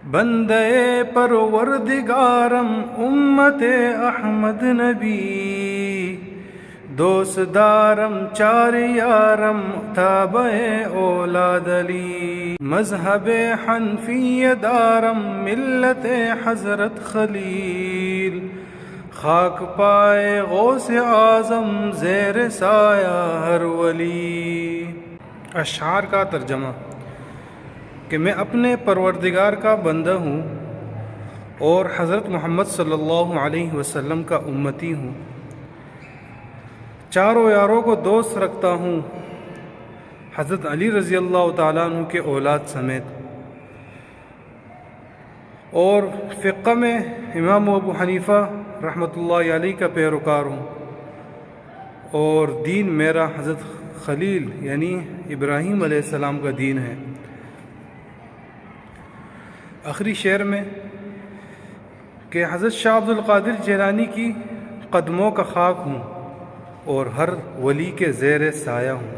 بندے پروردگارم امت احمد نبی، دوست دارم چار یارم تابع اولاد علی، مذہب حنفی دارم ملت حضرت خلیل، خاک پائے غوث اعظم زیر سایہ ہر ولی۔ اشعار کا ترجمہ کہ میں اپنے پروردگار کا بندہ ہوں اور حضرت محمد صلی اللہ علیہ وسلم کا امتی ہوں، چاروں یاروں کو دوست رکھتا ہوں، حضرت علی رضی اللہ تعالیٰ عنہ کے اولاد سمیت، اور فقہ میں امام ابو حنیفہ رحمۃ اللہ علیہ کا پیروکار ہوں، اور دین میرا حضرت خلیل یعنی ابراہیم علیہ السلام کا دین ہے۔ آخری شعر میں کہ حضرت شاہ عبد القادر جیلانی کی قدموں کا خاک ہوں اور ہر ولی کے زیر سایہ ہوں۔